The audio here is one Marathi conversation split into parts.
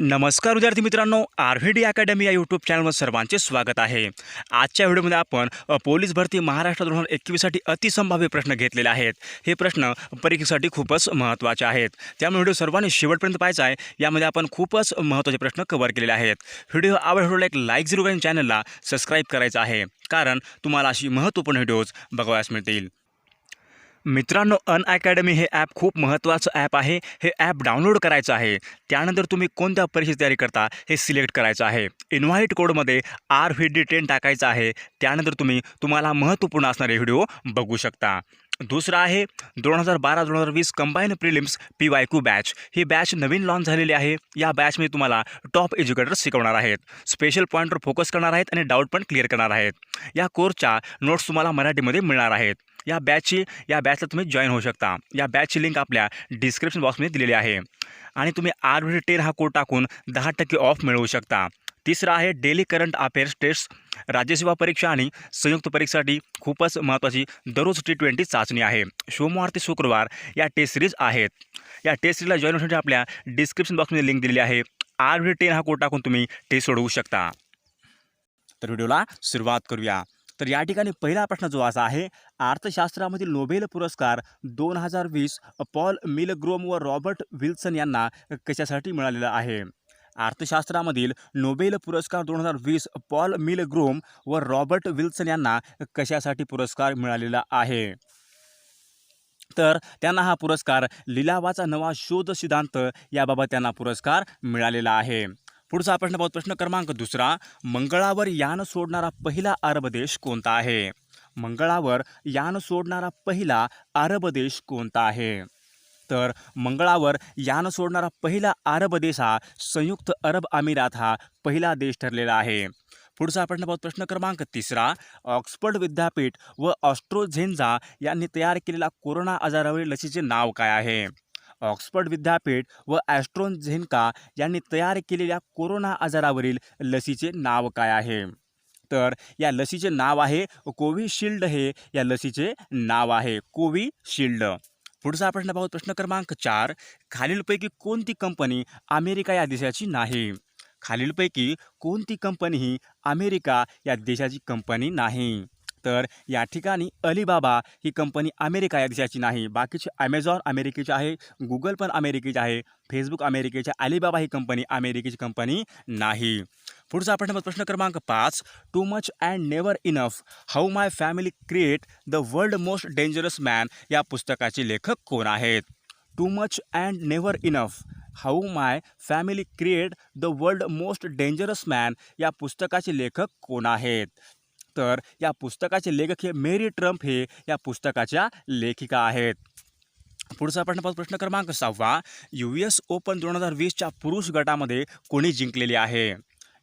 नमस्कार विद्यार्थी मित्रांनो, आर-व्ही-डी अकॅडमी या यूट्यूब चॅनलवर सर्वांचे स्वागत आहे. आजच्या व्हिडिओमध्ये आपण पोलीस भरती महाराष्ट्र 2021 साठी अतिसंभाव्य प्रश्न घेतलेले आहेत. हे प्रश्न परीक्षेसाठी खूपच महत्त्वाचे आहेत. त्यामुळे व्हिडिओ सर्वांनी शेवटपर्यंत पाहायचा आहे. यामध्ये आपण खूपच महत्त्वाचे प्रश्न कव्हर केलेले आहेत. व्हिडिओ आवडला एक लाईक जरूर करून चॅनलला सबस्क्राईब करायचं आहे, कारण तुम्हाला अशी महत्त्वपूर्ण व्हिडिओज बघावयास मिळतील. मित्रांनो, अनअकॅडमी हे ॲप खूप महत्त्वाचं ॲप आहे. हे ॲप डाउनलोड करायचं आहे. त्यानंतर तुम्ही कोणत्या परीक्षेची तयारी करता हे सिलेक्ट करायचं आहे. इन्व्हाइट कोडमध्ये RVD10 टाकायचं आहे. त्यानंतर तुम्हाला महत्त्वपूर्ण असणारे व्हिडिओ बघू शकता. दुसरं आहे 2012-2020 कंबाईन प्रिलिम्स PYQ बॅच. ही बॅच नवीन लॉन्च झालेली आहे. या बॅचमध्ये तुम्हाला टॉप एज्युकेटर्स शिकवणार आहेत. स्पेशल पॉईंटवर फोकस करणार आहेत आणि डाऊट पण क्लिअर करणार आहेत. या कोर्सच्या नोट्स तुम्हाला मराठीमध्ये मिळणार आहेत. या बॅचला तुम्ही जॉईन होऊ शकता. या बॅचची लिंक आपल्या डिस्क्रिप्शन बॉक्समध्ये दिलेली आहे आणि तुम्ही RVD10 हा कोड टाकून 10% ऑफ मिळवू शकता. तिसरा आहे डेली करंट अफेअर्स टेस्ट. राज्यसेवा परीक्षा आणि संयुक्त परीक्षेसाठी खूपच महत्त्वाची दररोज T20 चाचणी आहे. सोमवार ते शुक्रवार या टेस्ट सिरीज आहेत. या टेस्ट सिरीजला जॉईन होण्यासाठी आपल्या डिस्क्रिप्शन बॉक्समध्ये लिंक दिलेली आहे. RVD10 हा कोड टाकून तुम्ही टेस्ट सोडवू शकता. तर व्हिडिओला सुरुवात करूया. तर या ठिकाणी पहिला प्रश्न जो असा आहे, अर्थशास्त्रामधील नोबेल पुरस्कार 2020 पॉल मिलग्रोम व रॉबर्ट विल्सन यांना कशासाठी मिळालेला आहे? अर्थशास्त्रामधील नोबेल पुरस्कार 2020 पॉल मिलग्रोम व रॉबर्ट विल्सन यांना कशासाठी पुरस्कार मिळालेला आहे? तर त्यांना हा पुरस्कार लिलावाचा नवा शोध सिद्धांत याबाबत त्यांना पुरस्कार मिळालेला आहे. पुढचा प्रश्न पाहू. प्रश्न क्रमांक दुसरा, मंगळावर यान सोडणारा पहिला अरब देश कोणता आहे? मंगळावर यान सोडणारा पहिला अरब देश कोणता आहे? तर मंगळावर यान सोडणारा पहिला अरब देश हा संयुक्त अरब अमिरात हा पहिला देश ठरलेला आहे. पुढचा प्रश्न पाहू. प्रश्न क्रमांक तिसरा, ऑक्सफर्ड विद्यापीठ व ऑस्ट्रोझेन्झा यांनी तयार केलेल्या कोरोना आजारावरील लसीचे नाव काय आहे? ऑक्सफर्ड विद्यापीठ व ॲस्ट्रोझेनेका यांनी तयार केलेल्या कोरोना आजारावरील लसीचे नाव काय आहे? तर या लसीचे नाव आहे कोविशिल्ड. हे या लसीचे नाव आहे कोविशिल्ड. पुढचा प्रश्न पाहू. प्रश्न क्रमांक 4, खालीलपैकी कोणती कंपनी अमेरिका या देशाची नाही? खालीलपैकी कोणती कंपनी ही अमेरिका या देशाची कंपनी नाही? तर या ठिकाणी अलिबाबा ही कंपनी अमेरिका या देशाची नाही. बाकीचे ॲमेझॉन अमेरिकेचे आहे, गुगल पण अमेरिकेचे आहे, फेसबुक अमेरिकेचे, अलिबाबा ही कंपनी अमेरिकेची कंपनी नाही. पुढचा प्रश्न क्रमांक 5, too much and never enough how my family create the world most dangerous man या पुस्तकाचे लेखक कोण आहेत? Too much and never enough how my family create the world most dangerous man या पुस्तकाचे लेखक कोण आहेत? तर या पुस्तकाचे लेखक हे मेरी ट्रम्प हे या पुस्तकाच्या लेखिका आहेत. पुढचा प्रश्न क्रमांक 6, US ओपन 2020च्या पुरुष गटामध्ये कोणी जिंकलेले आहे?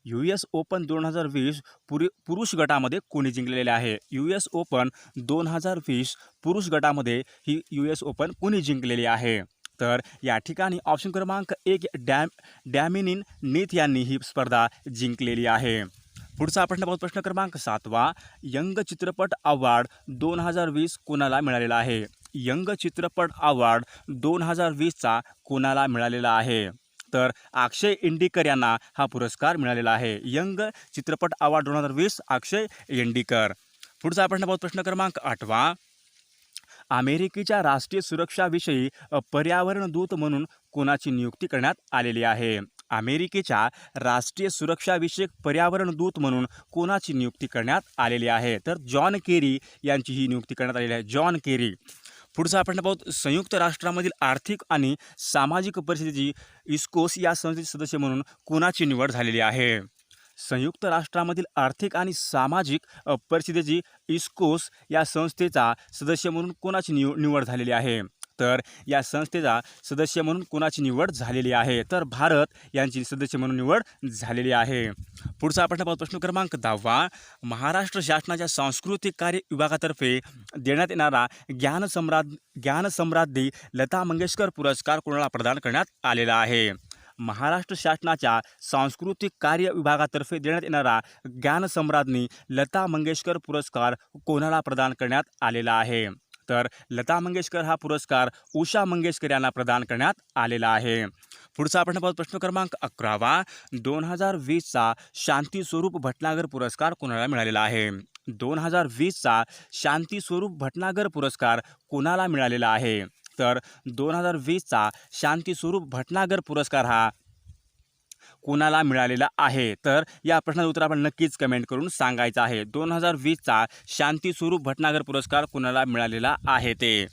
US ओपन 2020 पुरुष गटामध्ये कोणी जिंकलेले आहे? US ओपन 2020 पुरुष गटामध्ये ही US ओपन कोणी जिंकलेली आहे? तर या ठिकाणी ऑप्शन क्रमांक 1 डॅमिनिन नीथ यांनी ही स्पर्धा जिंकलेली आहे. पुढचा प्रश्न क्रमांक 7, यंग चित्रपट अवॉर्ड 2020 कोणाला मिळालेला आहे? यंग चित्रपट अवॉर्ड 2020चा कोणाला मिळालेला आहे? तर अक्षय इंडिकर यांना हा पुरस्कार मिळालेला आहे. यंग चित्रपट अवॉर्ड 2020 अक्षय इंडिकर. पुढचा प्रश्न क्रमांक 8, अमेरिकेच्या राष्ट्रीय सुरक्षाविषयी पर्यावरण दूत म्हणून कोणाची नियुक्ती करण्यात आलेली आहे? अमेरिकेच्या राष्ट्रीय सुरक्षाविषयक पर्यावरण दूत म्हणून कोणाची नियुक्ती करण्यात आलेली आहे? तर जॉन केरी यांची ही नियुक्ती करण्यात आलेली आहे. John Kerry. पुढचा प्रश्न पाहू. संयुक्त राष्ट्रामधील आर्थिक आणि सामाजिक परिस्थितीची इस्कोस या संस्थेचे सदस्य म्हणून कोणाची निवड झालेली आहे? संयुक्त राष्ट्रामधील आर्थिक आणि सामाजिक परिस्थितीची इस्कोस या संस्थेचा सदस्य म्हणून कोणाची निवड झालेली आहे? तर या संस्थेचा सदस्य म्हणून कोणाची निवड झालेली आहे? तर भारत यांची सदस्य म्हणून निवड झालेली आहे. पुढचा प्रश्न क्रमांक 10, महाराष्ट्र शासनाच्या सांस्कृतिक कार्य विभागातर्फे देण्यात येणारा ज्ञानसम्राज्ञी लता मंगेशकर पुरस्कार कोणाला प्रदान करण्यात आलेला आहे? महाराष्ट्र शासनाच्या सांस्कृतिक कार्य विभागातर्फे देण्यात येणारा ज्ञानसम्राज्ञी लता मंगेशकर पुरस्कार कोणाला प्रदान करण्यात आलेला आहे? तर लता मंगेशकर हा पुरस्कार उषा मंगेशकर यांना प्रदान करण्यात आलेला आहे. पुढचा आपण पाहू प्रश्न क्रमांक 11. 2020चा शांती स्वरूप भटनागर पुरस्कार कोणाला मिळालेला आहे? 2020चा शांती स्वरूप भटनागर पुरस्कार कोणाला मिळालेला आहे? तर 2020चा शांती स्वरूप भटनागर पुरस्कार हा कोणाला मिळालेला आहे? तर या प्रश्नाचं उत्तर आपण नक्कीच कमेंट करून सांगायचं आहे. 2020चा शांती स्वरूप भटनागर पुरस्कार कोणाला मिळालेला आहे ते.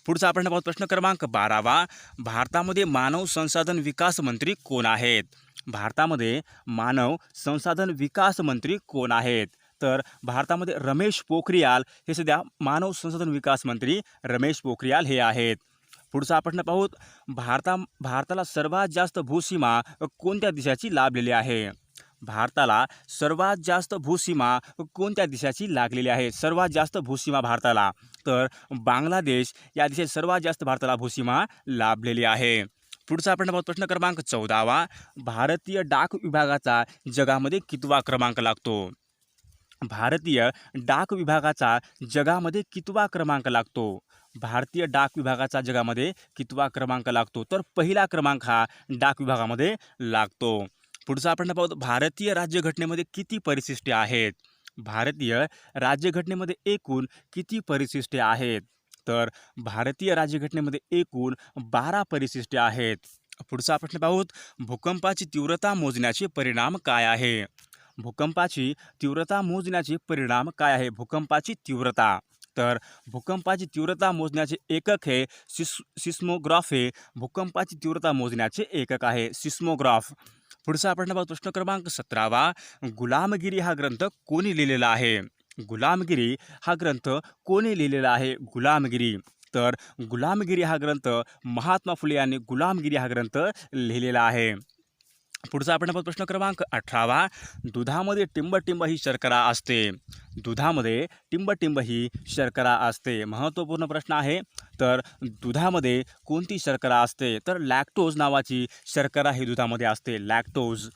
पुढचा आपण पाहू प्रश्न क्रमांक 12. भारतामध्ये मानव संसाधन विकास मंत्री कोण आहेत? भारतामध्ये मानव संसाधन विकास मंत्री कोण आहेत? तर भारतामध्ये रमेश पोखरियाल हे सध्या मानव संसाधन विकास मंत्री रमेश पोखरियाल हे आहेत. पुढचा प्रश्न पाहू भारताला सर्वात जास्त भूसीमा कोणत्या देशाची लाभलेली आहे? भारताला सर्वात जास्त भूसीमा कोणत्या देशाची लागलेली आहे? सर्वात जास्त भूसीमा भारताला तर बांगलादेश या देशात सर्वात जास्त भारताला भूसीमा लाभलेली आहे. पुढचा आपण पाहू प्रश्न क्रमांक 14. भारतीय डाक विभागाचा जगामध्ये कितवा क्रमांक लागतो? भारतीय डाक विभागाचा जगामध्ये कितवा क्रमांक लागतो? भारतीय डाक विभागाचा जगामध्ये कितवा क्रमांक लागतो? तर पहिला क्रमांक हा डाक विभागामध्ये लागतो. पुढचा आपण पाहू भारतीय राज्यघटनेमध्ये किती परिशिष्टे आहेत? भारतीय राज्यघटनेमध्ये एकूण किती परिशिष्टे आहेत? तर भारतीय राज्यघटनेमध्ये एकूण 12 परिशिष्टे आहेत. पुढचा प्रश्न पाहू भूकंपाची तीव्रता मोजण्याचे परिणाम काय आहे? भूकंपाची तीव्रता मोजण्याचे परिणाम काय आहे? भूकंपाची तीव्रता तर भूकंपाची तीव्रता मोजण्याचे एकक हे सिस्मोग्राफ हे भूकंपाची तीव्रता मोजण्याचे एकक आहे सिस्मोग्राफ. पुढचा आपण पाहू प्रश्न क्रमांक 17. गुलामगिरी हा ग्रंथ कोणी लिहिलेला आहे? गुलामगिरी हा ग्रंथ कोणी लिहिलेला आहे? गुलामगिरी तर गुलामगिरी हा ग्रंथ महात्मा फुले यांनी गुलामगिरी हा ग्रंथ लिहिलेला आहे. पुढचा आपण पाहू प्रश्न क्रमांक 18. दुधामध्ये टिंबटिंब ही शर्करा असते. दुधामध्ये टिंबटिंब ही शर्करा असते. महत्त्वपूर्ण प्रश्न आहे. तर दुधामध्ये कोणती शर्करा असते? तर लॅक्टोज नावाची शर्करा ही दुधामध्ये असते लॅक्टोज.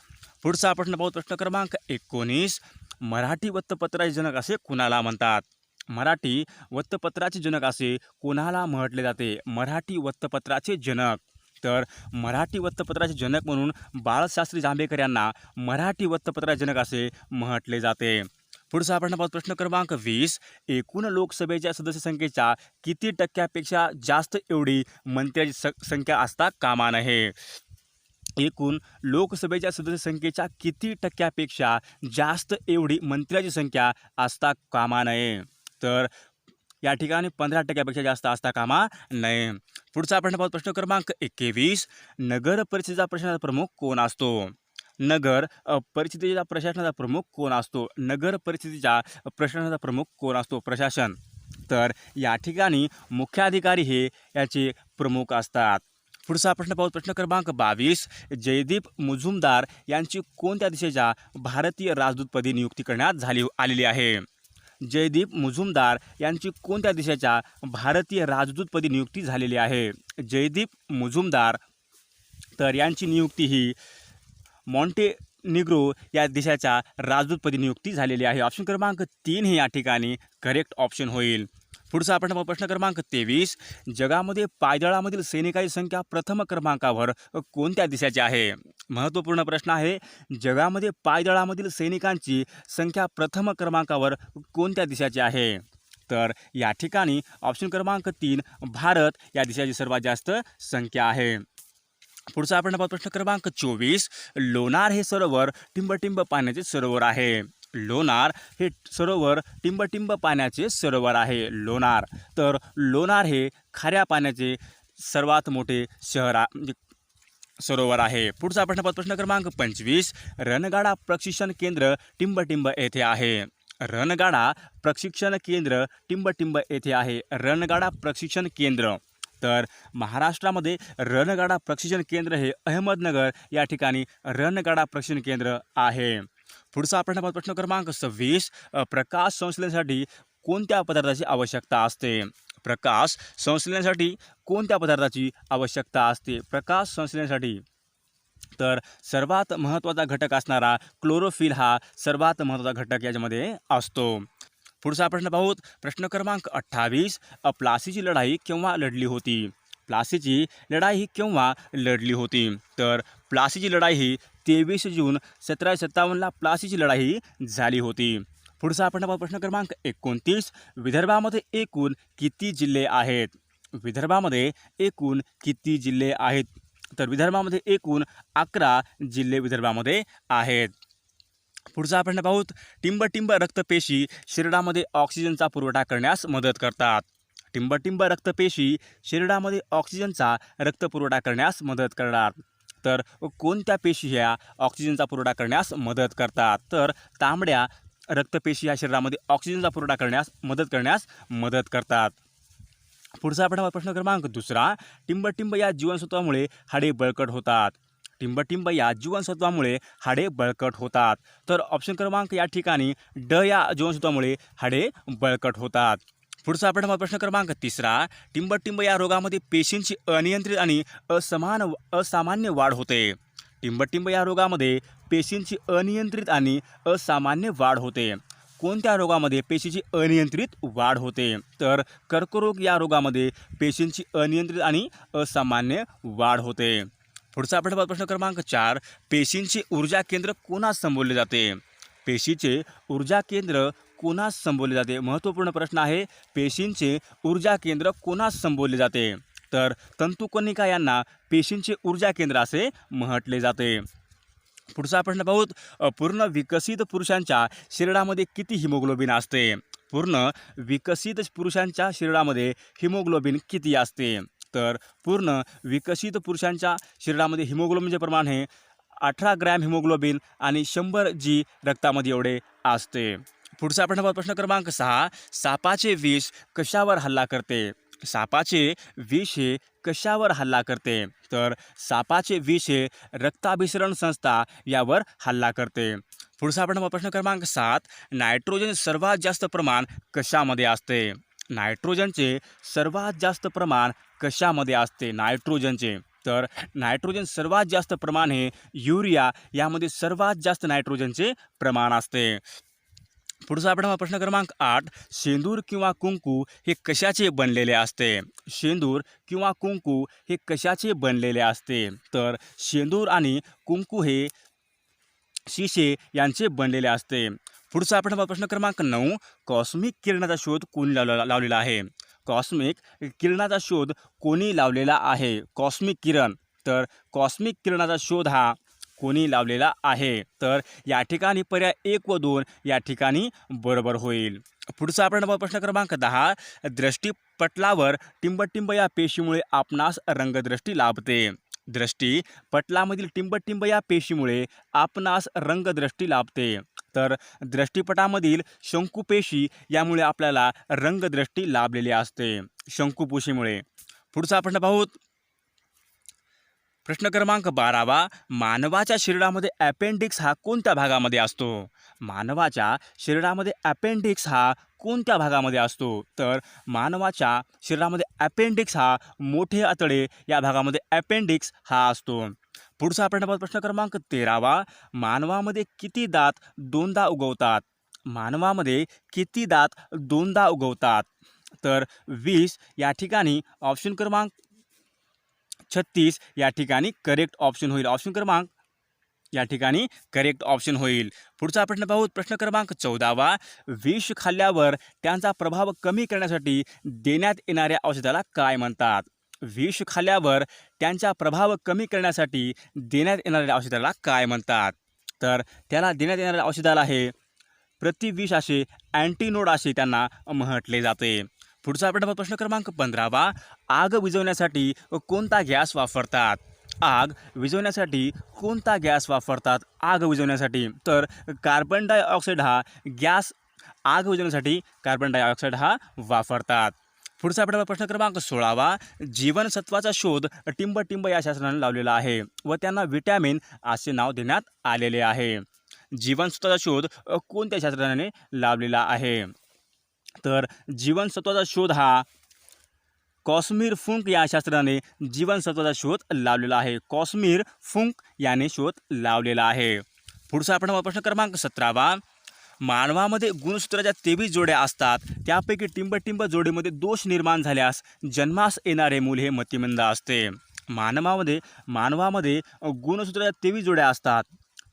पुढचा प्रश्न पाहू प्रश्न क्रमांक 19. मराठी वृत्तपत्राचे जनक असे कुणाला म्हणतात? मराठी वृत्तपत्राचे जनक असे कोणाला म्हटले जाते? मराठी वृत्तपत्राचे जनक तर मराठी वृत्तपत्राचे जनक म्हणून बाळशास्त्री जांभेकर यांना मराठी वृत्तपत्राचे जनक असे म्हटले जाते. पुढचा आपण पाहू प्रश्न क्रमांक 20. एकूण लोकसभेच्या सदस्य संख्येच्या किती टक्क्यापेक्षा जास्त एवढी मंत्र्याची संख्या असता कामा नये? एकूण लोकसभेच्या सदस्य संख्येच्या किती टक्क्यापेक्षा जास्त एवढी मंत्र्याची संख्या असता कामा नये? तर या ठिकाणी 15% जास्त असता कामा नये. पुढचा आपण पाहू प्रश्न क्रमांक 21. नगर परिषदेचा प्रशासनाचा प्रमुख कोण असतो? नगर परिषदेचा प्रशासनाचा प्रमुख कोण असतो? नगर परिषदेच्या प्रशासनाचा प्रमुख कोण असतो? प्रशासन तर या ठिकाणी मुख्याधिकारी हे याचे प्रमुख असतात. पुढचा प्रश्न पाहू प्रश्न क्रमांक 22. जयदीप मुजुमदार यांची कोणत्या देशाच्या भारतीय राजदूतपदी नियुक्ती करण्यात आलेली आहे? जयदीप मुजुमदार यांची कोणत्या देशाच्या भारतीय राजदूतपदी नियुक्ती झालेली आहे? जयदीप मुजुमदार तर यांची नियुक्ती ही मॉन्टेनिग्रो या देशाच्या राजदूतपदी नियुक्ती झालेली आहे. ऑप्शन क्रमांक 3 हे या ठिकाणी करेक्ट ऑप्शन होईल. पुढचा आपण प्रश्न क्रमांक 23. जगामध्ये पायदळामधील सैनिकांची संख्या प्रथम क्रमांकावर कोणत्या देशाची आहे? महत्त्वपूर्ण प्रश्न आहे. जगामध्ये पायदळामधील सैनिकांची संख्या प्रथम क्रमांकावर कोणत्या देशाची आहे? तर या ठिकाणी ऑप्शन क्रमांक 3 भारत या देशाची सर्वात जास्त संख्या आहे. पुढचा आपण प्रश्न क्रमांक 24. लोणार हे सरोवर टिंबटिंब पाण्याचे सरोवर आहे. लोणार हे सरोवर टिंबटिंब पाण्याचे सरोवर आहे. लोणार तर लोणार हे खाऱ्या पाण्याचे सर्वात मोठे शहर म्हणजे सरोवर आहे. पुढचा प्रश्न क्रमांक 25. रणगाडा प्रशिक्षण केंद्र टिंबटिंब येथे आहे. रणगाडा प्रशिक्षण केंद्र टिंबटिंब येथे आहे. रणगाडा प्रशिक्षण केंद्र तर महाराष्ट्रामध्ये रणगाडा प्रशिक्षण केंद्र हे अहमदनगर या ठिकाणी रणगाडा प्रशिक्षण केंद्र आहे. पुढचा प्रश्न क्रमांक 26. प्रकाश संश्लेषणासाठी कोणत्या पदार्थाची आवश्यकता असते? प्रकाश संश्लेषणासाठी कोणत्या पदार्थाची आवश्यकता असते? प्रकाश संश्लेषणासाठी तर सर्वात महत्त्वाचा घटक असणारा क्लोरोफिल हा सर्वात महत्त्वाचा घटक याच्यामध्ये असतो. पुढचा प्रश्न पाहू प्रश्न क्रमांक 28. प्लासीची लढाई केव्हा लढली होती? प्लासीची लढाई ही केव्हा लढली होती? तर प्लासीची लढाई ही 23 जून 1757ला प्लासीची लढाई ही झाली होती. पुढचा आपण प्रश्न क्रमांक 29. विदर्भामध्ये एकूण किती जिल्हे आहेत? विदर्भामध्ये एकूण किती जिल्हे आहेत? तर विदर्भामध्ये एकूण 11 जिल्हे विदर्भामध्ये आहेत. पुढचा आपण पाहूत. टिंबटिंब रक्तपेशी शरीरामध्ये ऑक्सिजनचा पुरवठा करण्यास मदत करतात. टिंबटिंब रक्तपेशी शरीरामध्ये ऑक्सिजनचा रक्तपुरवठा करण्यास मदत करतात. तर कोणत्या पेशी ह्या ऑक्सिजनचा पुरवठा करण्यास मदत करतात? तर तांबड्या रक्तपेशी ह्या शरीरामध्ये ऑक्सिजनचा पुरवठा करण्यास मदत करतात. पुढचा आपण प्रश्न क्रमांक 2. टिंबटिंब या जीवनसत्वामुळे हाडे बळकट होतात. टिंबटिंब या जीवनसत्वामुळे हाडे बळकट होतात. तर ऑप्शन क्रमांक या ठिकाणी ड या जीवनसत्वामुळे हाडे बळकट होतात. पुढचा आपण प्रश्न क्रमांक 3. टिंबटिंब या रोगामध्ये पेशींची अनियंत्रित आणि असामान्य वाढ होते. टिंबटिंब या रोगामध्ये पेशींची अनियंत्रित आणि असामान्य वाढ होते. कोणत्या रोगामध्ये पेशीची अनियंत्रित वाढ होते? तर कर्करोग या रोगामध्ये पेशींची अनियंत्रित आणि असामान्य वाढ होते. पुढचा आपण प्रश्न क्रमांक 4. पेशींचे ऊर्जा केंद्र कोणास संबोधले जाते? पेशीचे ऊर्जा केंद्र कोणास संबोधले जाते? महत्त्वपूर्ण प्रश्न आहे. पेशींचे ऊर्जा केंद्र कोणास संबोधले जाते? तर तंतुकणिका यांना पेशींचे ऊर्जा केंद्र असे म्हटले जाते. पुढचा प्रश्न पाहूत. पूर्ण विकसित पुरुषांच्या शरीरामध्ये किती हिमोग्लोबिन असते? पूर्ण विकसित पुरुषांच्या शरीरामध्ये हिमोग्लोबिन किती असते? तर पूर्ण विकसित पुरुषांच्या शरीरामध्ये हिमोग्लोबिनचे प्रमाण हे 18 ग्रॅम हिमोग्लोबिन आणि 100 जी रक्तामध्ये एवढे असते. पुढचा आपण प्रश्न क्रमांक 6. सापाचे विष कशावर हल्ला करते? सापाचे विष हे कशावर हल्ला करते? तर सापाचे विष हे रक्ताभिसरण संस्था यावर हल्ला करते. पुढचा आपण प्रश्न क्रमांक 7. नायट्रोजन सर्वात जास्त प्रमाण कशामध्ये असते? नायट्रोजनचे सर्वात जास्त प्रमाण कशामध्ये असते? नायट्रोजनचे तर नायट्रोजन सर्वात जास्त प्रमाण हे युरिया यामध्ये सर्वात जास्त नायट्रोजनचे प्रमाण असते. पुढचा आपण प्रश्न क्रमांक 8. शेंदूर किंवा कुंकू हे कशाचे बनलेले असते? शेंदूर किंवा कुंकू हे कशाचे बनलेले असते? तर शेंदूर आणि कुंकू हे शिशे यांचे बनलेले असते. पुढचा आपण प्रश्न क्रमांक 9. कॉस्मिक किरणाचा शोध कोणी लावलेला आहे? कॉस्मिक किरणाचा शोध कोणी लावलेला आहे? कॉस्मिक किरण तर कॉस्मिक किरणाचा शोध हा कोणी लावलेला आहे? तर या ठिकाणी पर्याय 1 व 2 या ठिकाणी बरोबर होईल. पुढचा आपण प्रश्न क्रमांक 10. दृष्टीपटलावर टिंबटिंब या पेशीमुळे आपणास रंगदृष्टी लाभते. दृष्टीपटलामधील टिंबटिंब या पेशीमुळे आपणास रंगदृष्टी लाभते. तर दृष्टीपटामधील शंकुपेशी यामुळे आपल्याला रंगदृष्टी लाभलेली असते शंकुपेशीमुळे. पुढचा आपण पाहूत. प्रश्न क्रमांक 12. मानवाच्या शरीरामध्ये अपेंडिक्स हा कोणत्या भागामध्ये असतो? मानवाच्या शरीरामध्ये अपेंडिक्स हा कोणत्या भागामध्ये असतो? तर मानवाच्या शरीरामध्ये अपेंडिक्स हा मोठे आतडे या भागामध्ये अपेंडिक्स हा असतो. पुढचा आपण प्रश्न क्रमांक 13. मानवामध्ये किती दात दोनदा उगवतात? मानवामध्ये किती दात दोनदा उगवतात? तर 20 या ठिकाणी ऑप्शन क्रमांक 36 या ठिकाणी करेक्ट ऑप्शन होईल. ऑप्शन क्रमांक या ठिकाणी करेक्ट ऑप्शन होईल. पुढचा प्रश्न पाहू. प्रश्न क्रमांक 14. विष खाल्ल्यावर त्यांचा प्रभाव कमी करण्यासाठी देण्यात येणाऱ्या औषधाला काय म्हणतात? विष खाल्ल्यावर त्यांचा प्रभाव कमी करण्यासाठी देण्यात येणाऱ्या औषधाला काय म्हणतात? तर त्याला देण्यात येणाऱ्या औषधाला हे प्रतिविष असे अँटीनोड असे त्यांना म्हटले जाते. पुढचा आपण प्रश्न क्रमांक 15. आग विझवण्यासाठी कोणता गॅस वापरतात? आग विझवण्यासाठी कोणता गॅस वापरतात? आग विझवण्यासाठी तर कार्बन डायऑक्साईड हा गॅस आग विझवण्यासाठी कार्बन डायऑक्साईड हा वापरतात. पुढचा आपला प्रश्न क्रमांक 16. जीवनसत्वाचा शोध टिंबटिंब या शास्त्रज्ञाने लावलेला आहे व त्यांना विटॅमिन असे नाव देण्यात आलेले आहे. जीवनसत्वाचा शोध कोणत्या शास्त्रज्ञाने लावलेला आहे? तर जीवनसत्वाचा शोध हा कॉस्मिर फुंक या शास्त्रज्ञाने जीवनसत्वाचा शोध लावलेला आहे. कॉस्मिर फुंक याने शोध लावलेला आहे. पुढचा आपण प्रश्न क्रमांक 17. मानवामध्ये गुणसूत्राच्या 23 जोड्या असतात, त्यापैकी टिंब-टिंब जोडीमध्ये दोष निर्माण झाल्यास जन्मास येणारे मूल हे मतिमंद असते. मानवामध्ये गुणसूत्राच्या 23 जोड्या असतात,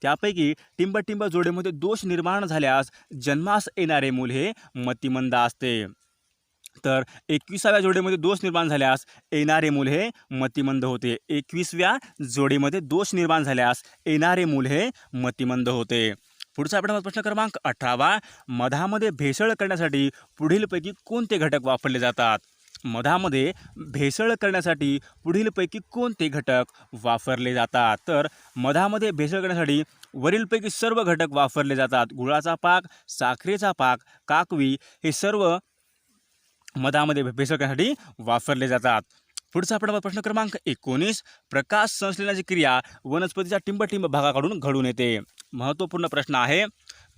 त्यापैकी टिंब-टिंब जोडीमध्ये दोष निर्माण झाल्यास जन्मास येणारे मूल हे मतिमंद असते. तर 21व्या जोडीमध्ये दोष निर्माण झाल्यास येणारे मूल हे मतिमंद होते. 21व्या जोडीमध्ये दोष निर्माण झाल्यास येणारे मूल हे मतिमंद होते. पुढचा आपला प्रश्न क्रमांक 18. मधामध्ये भेसळ करण्यासाठी पुढीलपैकी कोणते घटक वापरले जातात? मधामध्ये भेसळ करण्यासाठी पुढीलपैकी कोणते घटक वापरले जातात? तर मधामध्ये भेसळ करण्यासाठी वरीलपैकी सर्व घटक वापरले जातात. गुळाचा पाक, साखरेचा पाक, काकवी हे सर्व मधामध्ये भेसळ करण्यासाठी वापरले जातात. पुढचा आपला प्रश्न क्रमांक 19. प्रकाश संश्लेषणाची क्रिया वनस्पतीच्या टिंब-टिंब भागाकडून घडून येते. महत्त्वपूर्ण प्रश्न आहे.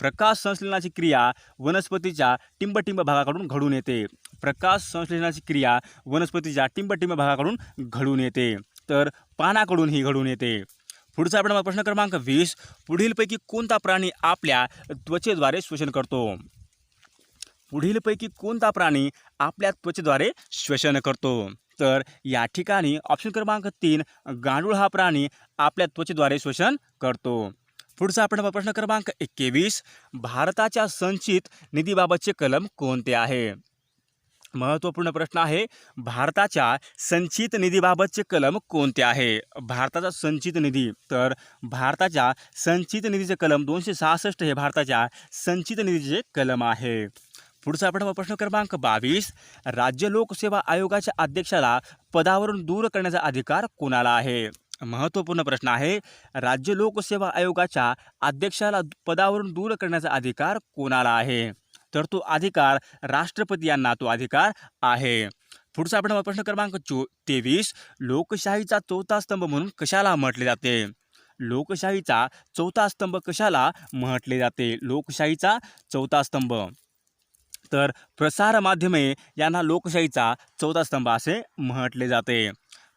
प्रकाश संश्लेषणाची क्रिया वनस्पतीच्या टिंब-टिंब भागाकडून घडून येते. प्रकाश संश्लेषणाची क्रिया वनस्पतीच्या टिंब-टिंब भागाकडून घडून येते. तर पानाकडून ही घडून येते. पुढचा आपला प्रश्न क्रमांक 20. पुढीलपैकी कोणता प्राणी आपल्या त्वचेद्वारे श्वसन करतो? पुढीलपैकी कोणता प्राणी आपल्या त्वचेद्वारे श्वसन करतो? तर या ठिकाणी ऑप्शन क्रमांक 3 गांडूळ हा प्राणी आपल्या त्वचेद्वारे श्वसन करतो. पुढचा आपण प्रश्न क्रमांक 21. भारताच्या संचित निधीबाबतचे कलम कोणते आहे? महत्त्वपूर्ण प्रश्न आहे. भारताच्या संचित निधीबाबतचे कलम कोणते आहे? भारताचा संचित निधी. तर भारताच्या संचित निधीचे कलम 266 हे भारताच्या संचित निधीचे कलम आहे. पुढचा आपण प्रश्न क्रमांक 22. राज्य लोकसेवा आयोगाच्या अध्यक्षाला पदावरून दूर करण्याचा अधिकार कोणाला आहे? महत्त्वपूर्ण प्रश्न आहे. राज्य लोकसेवा आयोगाच्या अध्यक्षाला पदावरून दूर करण्याचा अधिकार कोणाला आहे? तर तो अधिकार राष्ट्रपती यांना तो अधिकार आहे. पुढचा आपण प्रश्न क्रमांक 23. लोकशाहीचा चौथा स्तंभ म्हणून कशाला म्हटले जाते? लोकशाहीचा चौथा स्तंभ कशाला म्हटले जाते? लोकशाहीचा चौथा स्तंभ. तर प्रसार माध्यमे यांना लोकशाहीचा चौथा स्तंभ असे म्हटले जाते.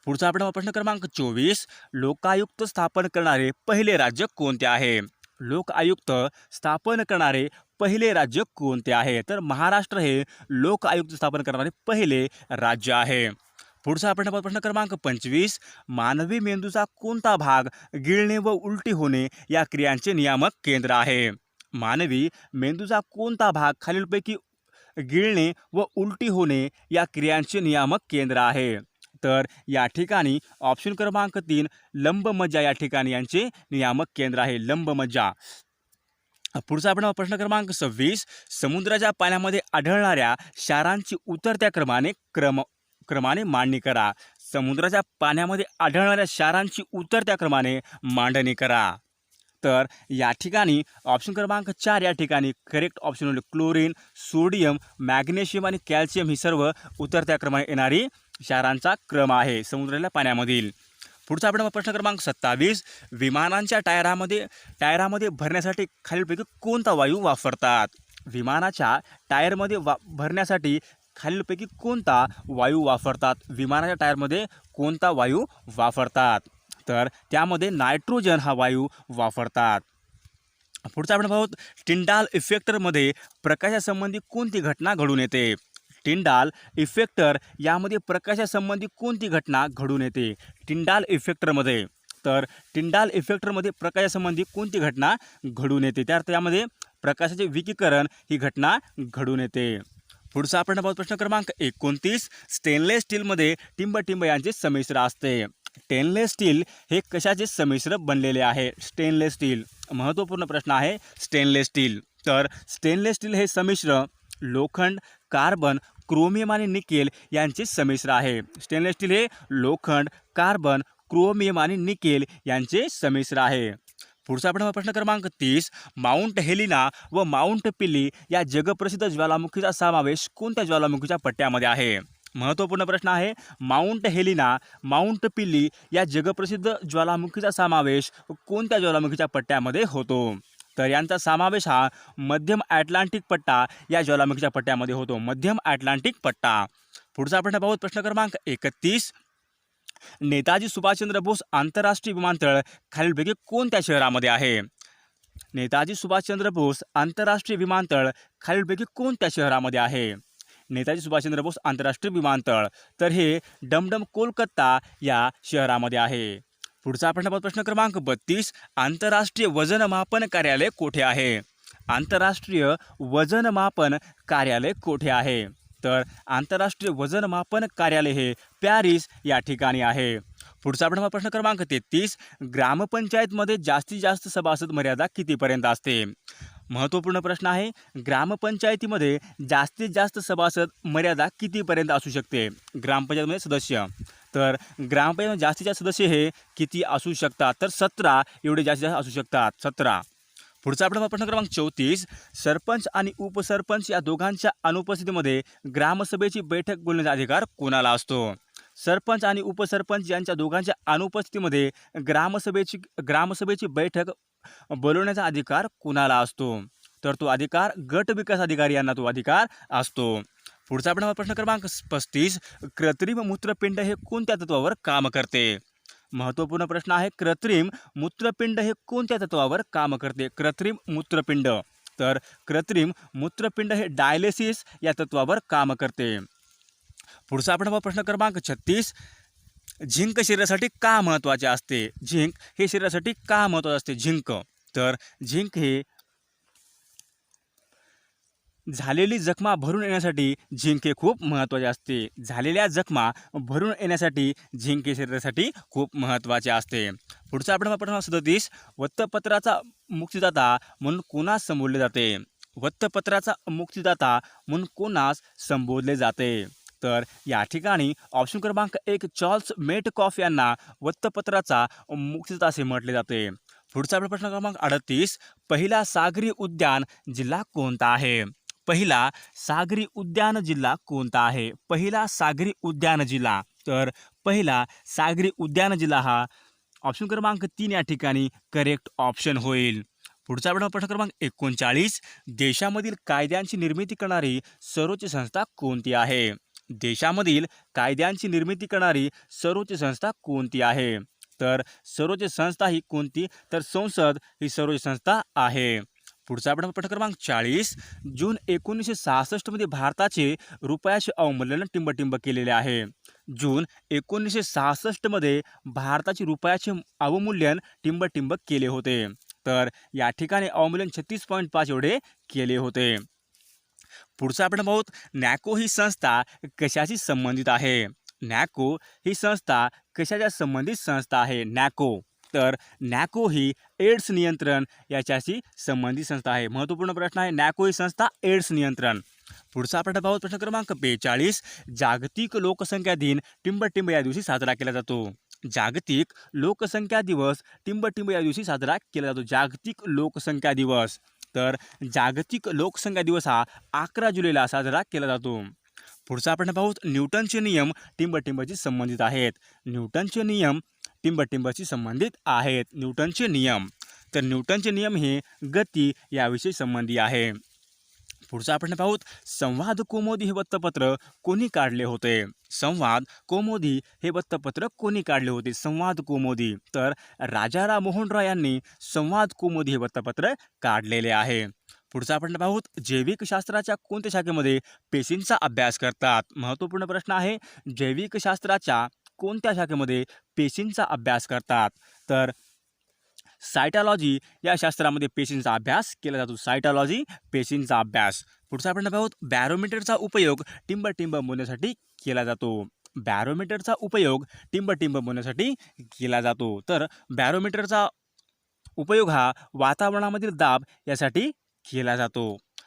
पुढचा आपण प्रश्न क्रमांक 24. लोकायुक्त स्थापन करणारे पहिले राज्य कोणते आहे? लोकायुक्त स्थापन करणारे पहिले राज्य कोणते आहे? तर महाराष्ट्र हे लोकायुक्त स्थापन करणारे पहिले राज्य आहे. पुढचा आपण प्रश्न क्रमांक 25. मानवी मेंदूचा कोणता भाग गिळणे व उलटी होणे या क्रियांचे नियामक केंद्र आहे? मानवी मेंदूचा कोणता भाग खालीलपैकी गिळणे व उलटी होणे या क्रियांचे नियामक केंद्र आहे? तर या ठिकाणी ऑप्शन क्रमांक 3 लंबमज्जा या ठिकाणी यांचे नियामक केंद्र आहे. लंबमज्जा. पुढचा आपण प्रश्न क्रमांक 26. समुद्राच्या पाण्यामध्ये आढळणाऱ्या क्षारांची उतरत्या क्रमाने मांडणी करा. समुद्राच्या पाण्यामध्ये आढळणाऱ्या क्षारांची उतरत्या क्रमाने मांडणी करा. तर या ठिकाणी ऑप्शन क्रमांक 4 या ठिकाणी करेक्ट ऑप्शन म्हणजे क्लोरीन, सोडियम, मॅग्नेशियम आणि कॅल्शियम ही सर्व उतरत्या क्रमाने येणारी क्षारांचा क्रम आहे समुद्राच्या पाण्यामधील. पुढचा आपण प्रश्न क्रमांक 27. विमानांच्या टायरामध्ये भरण्यासाठी खालीलपैकी कोणता वायू वापरतात? विमानाच्या टायरमध्ये भरण्यासाठी खालीलपैकी कोणता वायू वापरतात? विमानाच्या टायरमध्ये कोणता वायू वापरतात? तर त्यामध्ये नायट्रोजन हा वायू वापरतात. पुढचा आपण पाहू. टिंडाल इफेक्टरमध्ये प्रकाशासंबंधी कोणती घटना घडून येते? टिंडाल इफेक्टर यामध्ये प्रकाशासंबंधी कोणती घटना घडून येते? टिंडाल इफेक्टरमध्ये. तर टिंडाल इफेक्टरमध्ये प्रकाशासंबंधी कोणती घटना घडून येते? त्यामध्ये प्रकाशाचे विकिरण ही घटना घडून येते. पुढचा आपण पाहू प्रश्न क्रमांक 29. स्टेनलेस स्टीलमध्ये टिंब यांचे संमिश्र असते. स्टेनलेस स्टील हे कशाचे संमिश्र बनलेले आहे? Stainless steel. महत्त्वपूर्ण प्रश्न आहे. Stainless steel. तर स्टेनलेस स्टील हे संमिश्र लोखंड, कार्बन, क्रोमियम आणि निकेल यांचे संमिश्र आहे. स्टेनलेस स्टील हे लोखंड, कार्बन, क्रोमियम आणि निकेल यांचे संमिश्र आहे. पुढचा आपण प्रश्न क्रमांक 30. माउंट हेलिना व माउंट पिली या जगप्रसिद्ध ज्वालामुखीचा समावेश कोणत्या ज्वालामुखीच्या पट्ट्यामध्ये आहे? महत्त्वपूर्ण प्रश्न आहे. माउंट हेलिना, माउंट पिली या जगप्रसिद्ध ज्वालामुखीचा समावेश कोणत्या ज्वालामुखीच्या पट्ट्यामध्ये होतो? तर यांचा समावेश हा मध्यम अटलांटिक पट्टा या ज्वालामुखीच्या पट्ट्यामध्ये होतो. मध्यम अटलांटिक पट्टा. पुढचा आपण पाहू प्रश्न क्रमांक 31. नेताजी सुभाषचंद्र बोस आंतरराष्ट्रीय विमानतळ खालीलपैकी कोणत्या शहरामध्ये आहे? नेताजी सुभाषचंद्र बोस आंतरराष्ट्रीय विमानतळ खालीलपैकी कोणत्या शहरामध्ये आहे? नेताजी सुभाषचंद्र बोस आंतरराष्ट्रीय विमानतळ तर हे डमडम कोलकाता या शहरामध्ये आहे. पुढचा प्रश्न क्रमांक 32. आंतरराष्ट्रीय वजनमापन कार्यालय कोठे आहे? आंतरराष्ट्रीय वजनमापन कार्यालय कोठे आहे? तर आंतरराष्ट्रीय वजनमापन कार्यालय हे पॅरिस या ठिकाणी आहे. पुढचा प्रश्न क्रमांक 33. ग्रामपंचायतमध्ये जास्तीत जास्त सभासद मर्यादा कितीपर्यंत असते? महत्त्वपूर्ण प्रश्न आहे. ग्रामपंचायतीमध्ये जास्तीत जास्त सभासद मर्यादा कितीपर्यंत असू शकते? ग्रामपंचायतमध्ये सदस्य तर ग्रामपंचायत जास्तीत जास्त सदस्य हे किती असू शकतात? तर 17 एवढे जास्तीत जास्त असू शकतात, 17. पुढचा प्रश्न क्रमांक 34. सरपंच आणि उपसरपंच या दोघांच्या अनुपस्थितीमध्ये ग्रामसभेची बैठक बोलण्याचा अधिकार कोणाला असतो? सरपंच आणि उपसरपंच यांच्या दोघांच्या अनुपस्थितीमध्ये ग्रामसभेची बैठक बोलवण्याचा अधिकार कुणाला असतो? तर तो अधिकार गट विकास अधिकारी यांना तो अधिकार असतो. पुढचा प्रश्न क्रमांक 35. कृत्रिम मूत्रपिंड हे कोणत्या तत्वावर काम करते? महत्त्वपूर्ण प्रश्न आहे. कृत्रिम मूत्रपिंड हे कोणत्या तत्वावर काम करते? कृत्रिम मूत्रपिंड तर कृत्रिम मूत्रपिंड हे डायलिसिस या तत्वावर काम करते. पुढचा प्रश्न क्रमांक 36. झिंक शरीरासाठी का महत्त्वाचे असते? झिंक हे शरीरासाठी का महत्त्वाचे असते? झिंक तर झिंक हे झालेली जखमा भरून येण्यासाठी झिंक हे खूप महत्त्वाचे असते. झालेल्या जखमा भरून येण्यासाठी झिंक हे शरीरासाठी खूप महत्त्वाचे असते. पुढचा प्रश्न 37. वृत्तपत्राचा मुक्तिदाता म्हणून कोणास संबोधले जाते? वृत्तपत्राचा मुक्तिदाता म्हणून कोणास संबोधले जाते? तर या ठिकाणी ऑप्शन क्रमांक 1 चार्ल्स मेटकॉफ यांना वृत्तपत्राचा मुक्तिदाता असे म्हटले जाते. पुढचा प्रश्न क्रमांक 38. पहिला सागरी उद्यान जिल्हा कोणता आहे? पहिला सागरी उद्यान जिल्हा कोणता आहे? पहिला सागरी उद्यान जिल्हा तर पहिला सागरी उद्यान जिल्हा हा ऑप्शन क्रमांक 3 या ठिकाणी करेक्ट ऑप्शन होईल. पुढचा प्रश्न क्रमांक 39. देशामधील कायद्यांची निर्मिती करणारी सर्वोच्च संस्था कोणती आहे? देशामधील कायद्यांची निर्मिती करणारी सर्वोच्च संस्था कोणती आहे? तर सर्वोच्च संस्था ही कोणती? तर संसद ही सर्वोच्च संस्था आहे. पुढचा प्रश्न क्रमांक 40. जून 1966 मध्ये भारताचे रुपयाचे अवमूल्यन टिंबटिंब केलेले आहे. जून 1966 मध्ये भारताचे रुपयाचे अवमूल्यन टिंबटिंब केले होते. तर या ठिकाणी अवमूल्यन 36.5 एवढे केले होते. पुढचा आपण पाहूत. नॅको ही संस्था कशाशी संबंधित आहे? नॅको ही संस्था कशाच्या संबंधित संस्था आहे? नॅको तर नॅको ही एड्स नियंत्रण याच्याशी संबंधित संस्था आहे. महत्त्वपूर्ण प्रश्न आहे. नॅको ही संस्था एड्स नियंत्रण. पुढचा आपण पाहूत प्रश्न क्रमांक 42. जागतिक लोकसंख्या दिन टिंबटिंब या दिवशी साजरा केला जातो. जागतिक लोकसंख्या दिवस टिंबटिंब या दिवशी साजरा केला जातो. जागतिक लोकसंख्या दिवस तर जागतिक लोकसंख्या दिवस हा 11 जुलैला साजरा केला जातो. पुढचा आपण पाहूत. न्यूटनचे नियम टिंबटिंबशी संबंधित आहेत. न्यूटनचे नियम टिंबटिंबशी संबंधित आहेत. न्यूटनचे नियम तर न्यूटनचे नियम हे गती याविषयी संबंधी आहे. पुढचा आपण पाहूत. संवाद कौमुदी हे वृत्तपत्र कोणी काढले होते? संवाद कौमुदी हे वृत्तपत्र कोणी काढले होते? संवाद कौमुदी तर राजाराम मोहन रॉय यांनी संवाद कौमुदी हे वृत्तपत्र काढलेले आहे. पुढचा आपण पाहूत. जैविक शास्त्राच्या कोणत्या शाखेमध्ये पेशींचा अभ्यास करतात? महत्त्वपूर्ण प्रश्न आहे. जैविक शास्त्राच्या कोणत्या शाखेमध्ये पेशींचा अभ्यास करतात? तर सायटॉलॉजी या शास्त्रामध्ये पेशींचा अभ्यास केला जातो. सायटॉलॉजी पेशींचा अभ्यास. पुढचा आपण पाहूत. बॅरोमीटरचा उपयोग टिंबटिंब मोजण्यासाठी केला जातो. बॅरोमीटरचा उपयोग टिंबटिंब मोजण्यासाठी केला जातो. तर बॅरोमीटरचा उपयोग हा वातावरणामधील दाब यासाठी केला जातो.